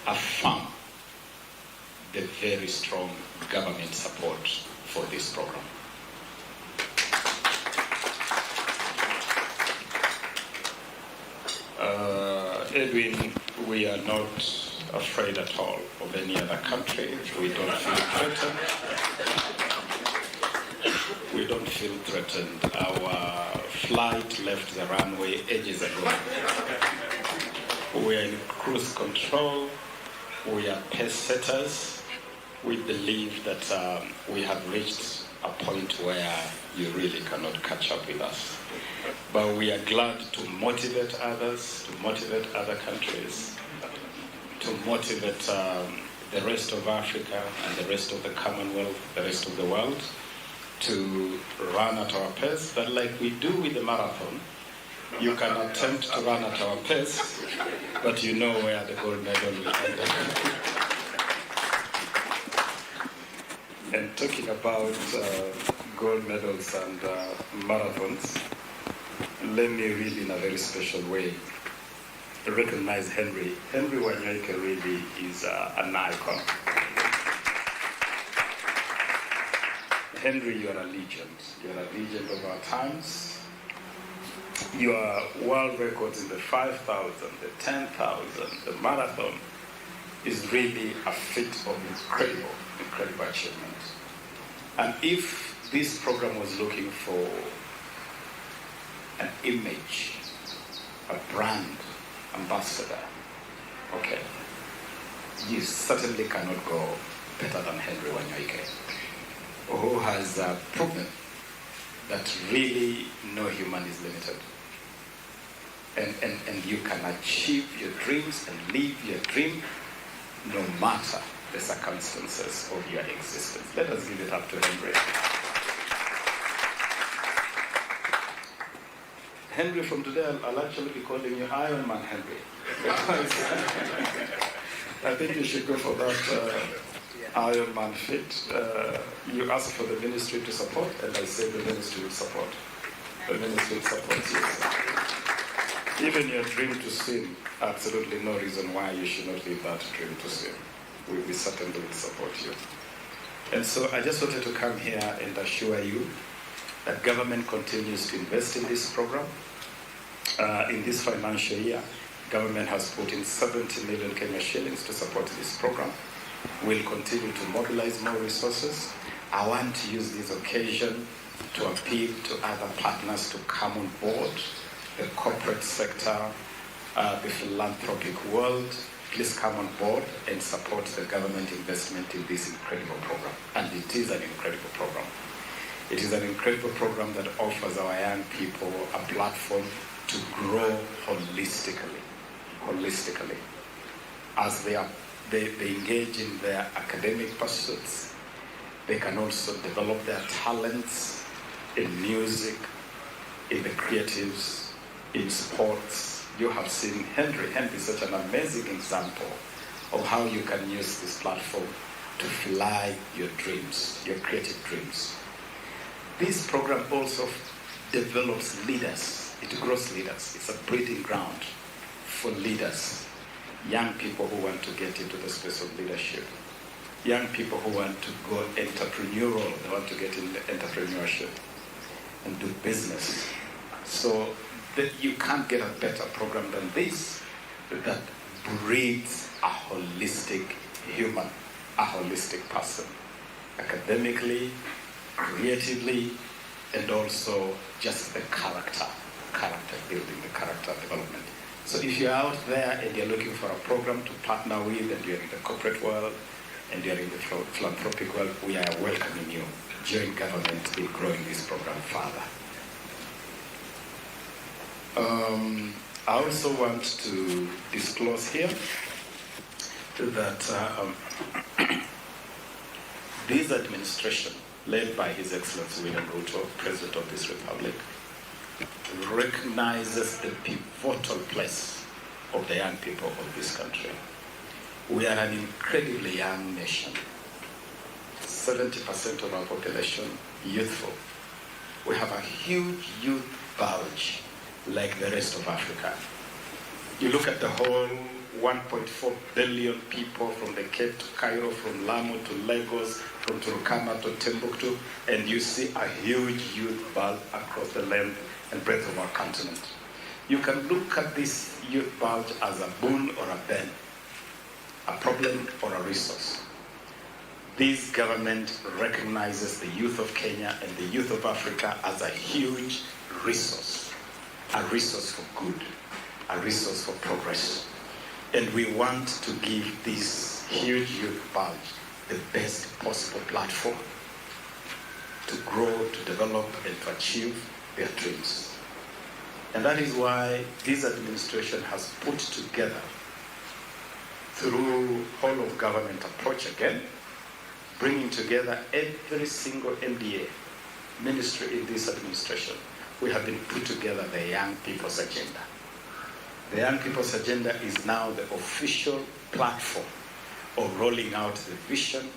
affirm the very strong government support for this program. Edwin, we are not afraid at all of any other country. We don't feel threatened. We don't feel threatened. Our flight left the runway ages ago. We are in cruise control. We are pace setters. We believe that we have reached a point where you really cannot catch up with us. But we are glad to motivate others, to motivate other countries, to motivate the rest of Africa and the rest of the Commonwealth, the rest of the world, to run at our pace. But like we do with the marathon, you can attempt to run at our pace, but you know where the gold medal will end up. And talking about gold medals and marathons, let me really in a very special way recognize Henry. Henry Wanyoike really is an icon. Henry, you are a legend. You are a legend of our times. Your world records in the 5,000, the 10,000, the marathon is really a feat of incredible achievement. And if this program was looking for an image, a brand ambassador, okay, you certainly cannot go better than Henry Wanyoike, who has proven that really no human is limited. And you can achieve your dreams and live your dream no matter the circumstances of your existence. Let us give it up to Henry. Henry, from today, I'll actually be calling you Iron Man Henry. I think you should go for that Iron Man fit. You ask for the ministry to support, and I say the ministry will support. The ministry will support you. Even your dream to swim, absolutely no reason why you should not live that dream to swim. We certainly will support you. And so I just wanted to come here and assure you that government continues to invest in this program. In this financial year, government has put in 70 million Kenya shillings to support this program. We'll continue to mobilize more resources. I want to use this occasion to appeal to other partners to come on board, the corporate sector, the philanthropic world. Please come on board and support the government investment in this incredible program. And it is an incredible program. It is an incredible program that offers our young people a platform to grow holistically. As they engage in their academic pursuits, they can also develop their talents in music, in the creatives, in sports. You have seen Henry. Henry is such an amazing example of how you can use this platform to fly your dreams, your creative dreams. This program also develops leaders. It grows leaders. It's a breeding ground for leaders, young people who want to get into the space of leadership, young people who want to go entrepreneurial, they want to get into entrepreneurship and do business. So that you can't get a better program than this that breeds a holistic human, a holistic person, academically, creatively, and also just the character building, the character development. So if you're out there and you're looking for a program to partner with, and you're in the corporate world, and you're in the philanthropic world, we are welcoming you. Join government in growing this program further. I also want to disclose here that this administration, led by His Excellency William Ruto, President of this Republic, recognizes the pivotal place of the young people of this country. We are an incredibly young nation. 70% of our population youthful. We have a huge youth bulge like the rest of Africa. You look at the whole 1.4 billion people from the Cape to Cairo, from Lamu to Lagos, from Turkana to Timbuktu, and you see a huge youth bulge across the length and breadth of our continent. You can look at this youth bulge as a boon or a bane, a problem or a resource. This government recognizes the youth of Kenya and the youth of Africa as a huge resource for good, a resource for progress. And we want to give this huge youth bulge the best possible platform to grow, to develop, and to achieve their dreams. And that is why this administration has put together, through whole of government approach again, bringing together every single MDA ministry in this administration. We have been put together the Young People's Agenda. The Young People's Agenda is now the official platform of rolling out the vision,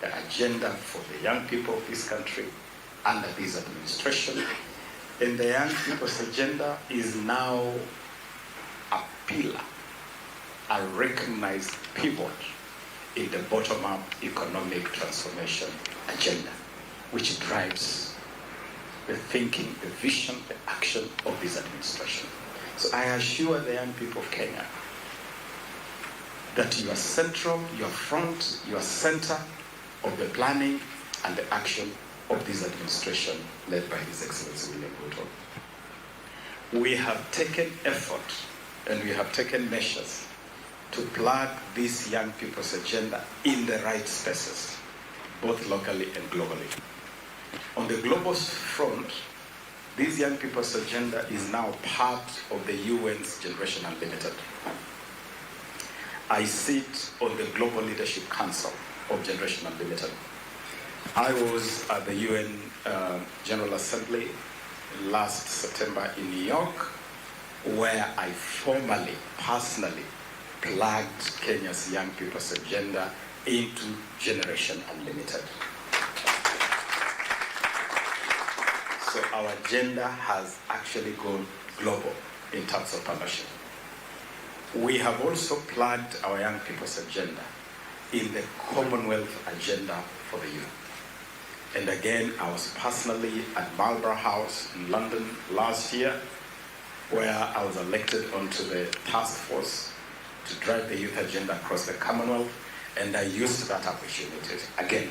the agenda for the young people of this country under this administration. And the Young People's Agenda is now a pillar, a recognized pivot in the bottom-up economic transformation agenda, which drives the thinking, the vision, the action of this administration. So I assure the young people of Kenya that you are central, you are front, you are center of the planning and the action of this administration led by His Excellency William Ruto. We have taken effort and we have taken measures to plug this young people's agenda in the right spaces, both locally and globally. On the global front, this young people's agenda is now part of the UN's Generation Unlimited. I sit on the Global Leadership Council of Generation Unlimited. I was at the UN General Assembly last September in New York, where I formally, personally plugged Kenya's young people's agenda into Generation Unlimited. So our agenda has actually gone global in terms of partnership. We have also plugged our young people's agenda in the Commonwealth agenda for the youth. And again, I was personally at Marlborough House in London last year, where I was elected onto the task force to drive the youth agenda across the Commonwealth, and I used that opportunity, again,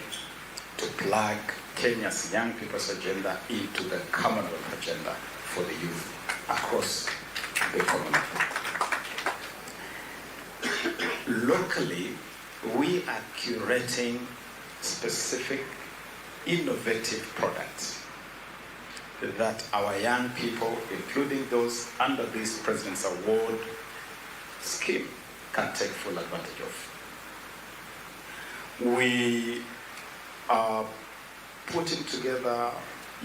to plug Kenya's young people's agenda into the Commonwealth agenda for the youth across the Commonwealth. Locally, we are curating specific innovative products that our young people, including those under this President's Award scheme, can take full advantage of. We are putting together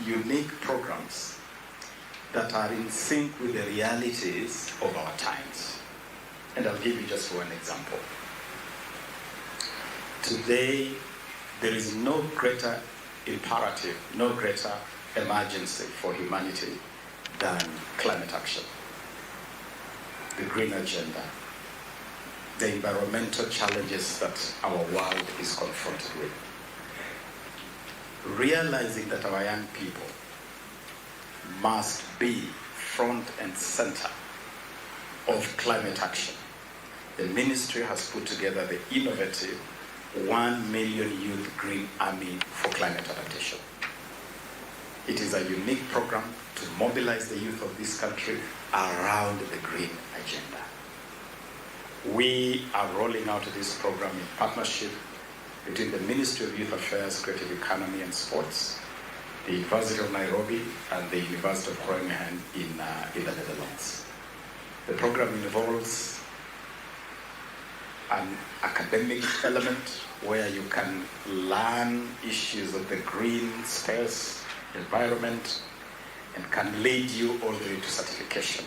unique programs that are in sync with the realities of our times. And I'll give you just one example. Today, there is no greater imperative, no greater emergency for humanity than climate action, the green agenda, the environmental challenges that our world is confronted with. Realizing that our young people must be front and center of climate action, the ministry has put together the innovative 1 Million Youth Green Army for Climate Adaptation. It is a unique program to mobilize the youth of this country around the green agenda. We are rolling out this program in partnership between the Ministry of Youth Affairs, Creative Economy and Sports, the University of Nairobi, and the University of Groningen in the Netherlands. The program involves an academic element where you can learn issues of the green space, environment, and can lead you all the way to certification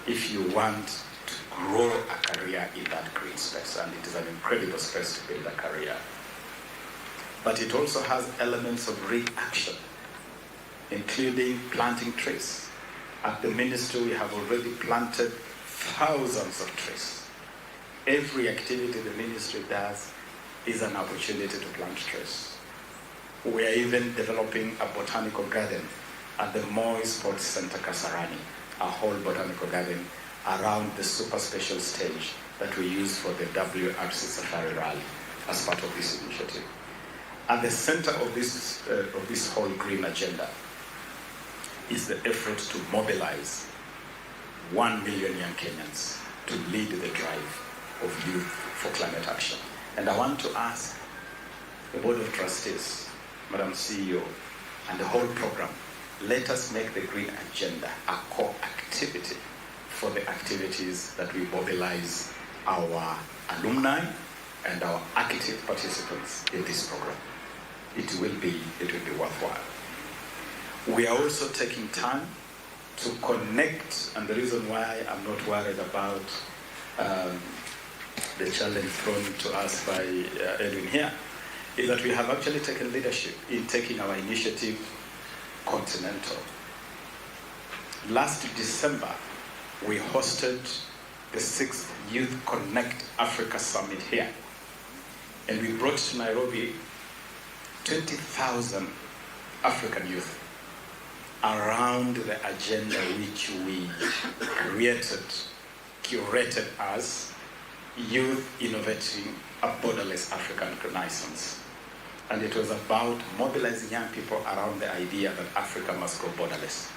if you want to grow a career in that green space. And it is an incredible space to build a career. But it also has elements of reaction, including planting trees. At the ministry, we have already planted thousands of trees every activity the ministry does is an opportunity to plant trees. We are even developing a botanical garden at the Moi Sports Center, Kasarani, a whole botanical garden around the super special stage that we use for the WRC Safari Rally as part of this initiative. At the center of this whole green agenda is the effort to mobilize 1 million young Kenyans to lead the drive of youth for climate action. And I want to ask the Board of Trustees, Madam CEO, and the whole program, let us make the green agenda a core activity for the activities that we mobilize our alumni and our active participants in this program. It will be worthwhile. We are also taking time to connect, and the reason why I'm not worried about the challenge thrown to us by Edwin here, is that we have actually taken leadership in taking our initiative continental. Last December, we hosted the 6th Youth Connect Africa Summit here. And we brought to Nairobi 20,000 African youth around the agenda which we curated as Youth Innovating a Borderless African Renaissance. And it was about mobilizing young people around the idea that Africa must go borderless.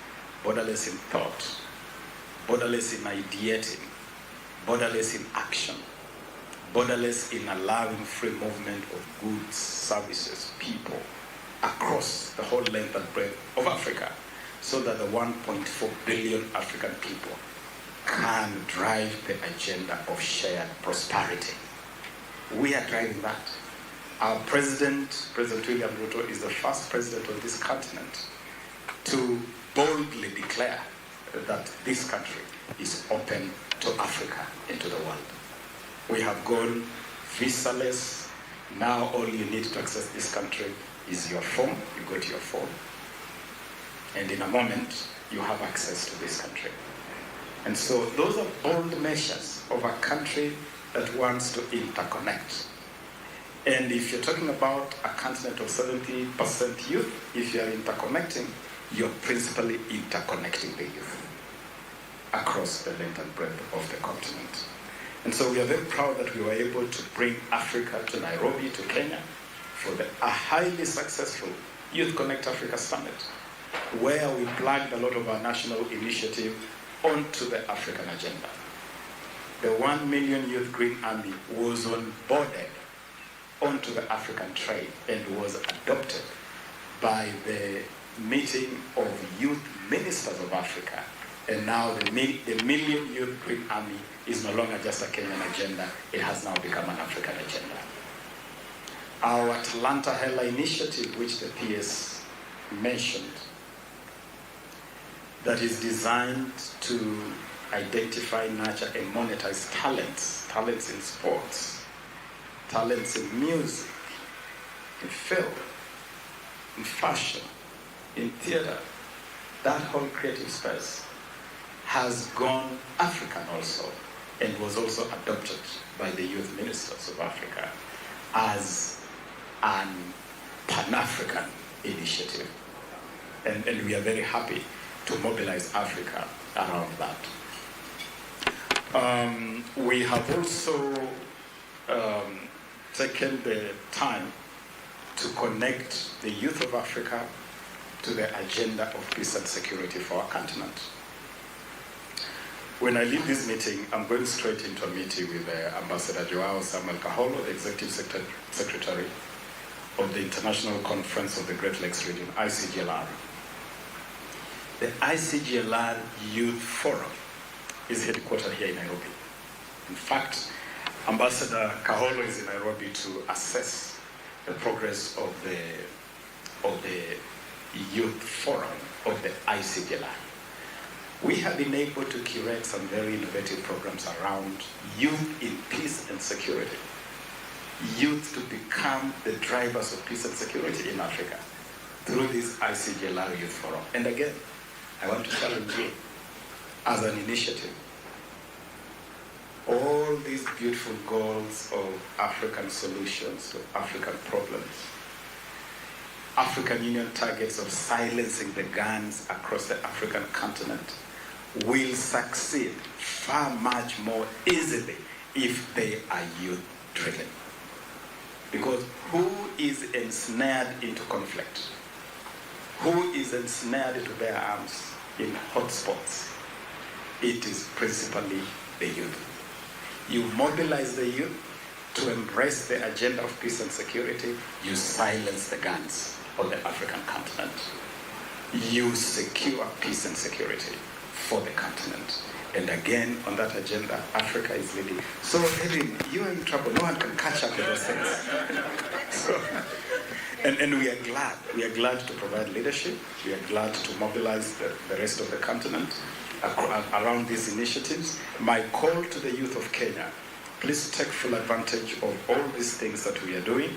Borderless in thought, borderless in ideating, borderless in action, borderless in allowing free movement of goods, services, people across the whole length and breadth of Africa, so that the 1.4 billion African people can drive the agenda of shared prosperity. We are driving that. Our President William Ruto, is the first president of this continent to boldly declare that this country is open to Africa and to the world. We have gone visa-less. Now all you need to access this country is your phone. You go to your phone, and in a moment, you have access to this country. And so those are bold measures of a country that wants to interconnect. And if you're talking about a continent of 70% youth, if you're interconnecting, you're principally interconnecting the youth across the length and breadth of the continent. And so we are very proud that we were able to bring Africa to Nairobi, to Kenya, for a highly successful Youth Connect Africa Summit, where we plugged a lot of our national initiative onto the African agenda. The 1 million Youth Green Army was onboarded onto the African trade and was adopted by the meeting of youth ministers of Africa. And now the Million Youth Green Army is no longer just a Kenyan agenda, it has now become an African agenda. Our Atlanta Hela initiative, which the PS mentioned, that is designed to identify, nurture, and monetize talents in sports, talents in music, in film, in fashion, in theater. That whole creative space has gone African also, and was also adopted by the youth ministers of Africa as an Pan-African initiative. And we are very happy to mobilize Africa around that. We have also taken the time to connect the youth of Africa to the agenda of peace and security for our continent. When I leave this meeting, I'm going straight into a meeting with Ambassador Joao Samuel Kaholo, the Executive Secretary of the International Conference of the Great Lakes Region, ICGLR. The ICGLR Youth Forum is headquartered here in Nairobi. In fact, Ambassador Kaholo is in Nairobi to assess the progress of the Youth Forum of the ICGLR. We have been able to curate some very innovative programs around youth in peace and security. Youth to become the drivers of peace and security in Africa through this ICGLR Youth Forum. And again, I want to challenge you as an initiative. all these beautiful goals of African solutions to African problems. African Union targets of silencing the guns across the African continent will succeed far much more easily if they are youth-driven. Because who is ensnared into conflict? Who is ensnared to bear arms in hotspots? It is principally the youth. You mobilize the youth to embrace the agenda of peace and security, you silence the guns on the African continent. You secure peace and security for the continent. And again, on that agenda, Africa is leading. So, Edwin, you are in trouble. No one can catch up with those things. So, and we are glad. We are glad to provide leadership. We are glad to mobilize the rest of the continent around these initiatives. My call to the youth of Kenya, please take full advantage of all these things that we are doing.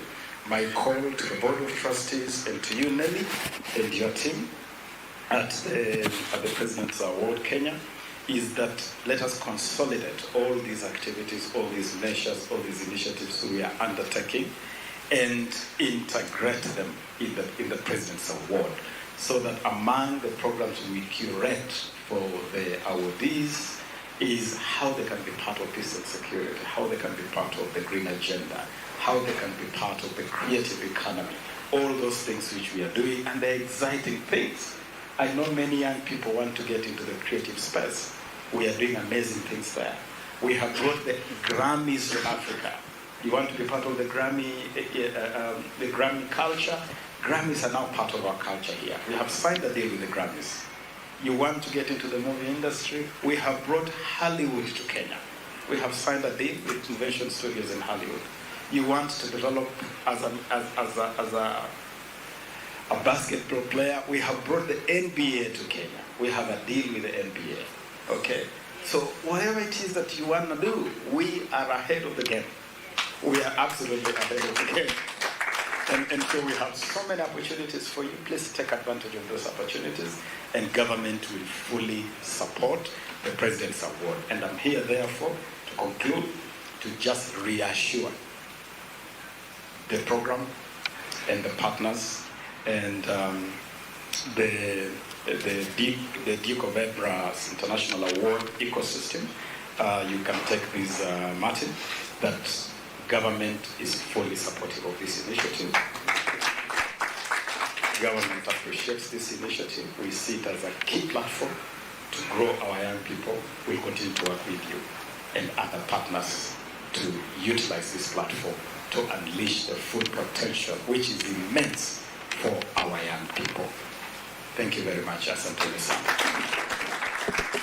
My call to the Board of Trustees and to you, Nelly, and your team at the President's Award Kenya, is that let us consolidate all these activities, all these measures, all these initiatives we are undertaking, and integrate them in the President's Award, so that among the programs we curate for the awardees is how they can be part of peace and security, how they can be part of the green agenda, how they can be part of the creative economy, all those things which we are doing, and they're exciting things. I know many young people want to get into the creative space. We are doing amazing things there. We have brought the Grammys to Africa. You want to be part of the Grammy culture? Grammys are now part of our culture here. We have signed a deal with the Grammys. You want to get into the movie industry? We have brought Hollywood to Kenya. We have signed a deal with Invention Studios in Hollywood. You want to develop as a basketball player? We have brought the NBA to Kenya. We have a deal with the NBA. Okay, so whatever it is that you want to do, we are ahead of the game. We are absolutely ahead of the game. And so we have so many opportunities for you. Please take advantage of those opportunities, and government will fully support the President's Award. And I'm here, therefore, to conclude, to just reassure the program and the partners and the Duke of Edinburgh's International Award ecosystem. You can take this, Martin, that government is fully supportive of this initiative. Government appreciates this initiative. We see it as a key platform to grow our young people. We'll continue to work with you and other partners to utilize this platform to unleash the full potential, which is immense for our young people. Thank you very much, Asante Sana.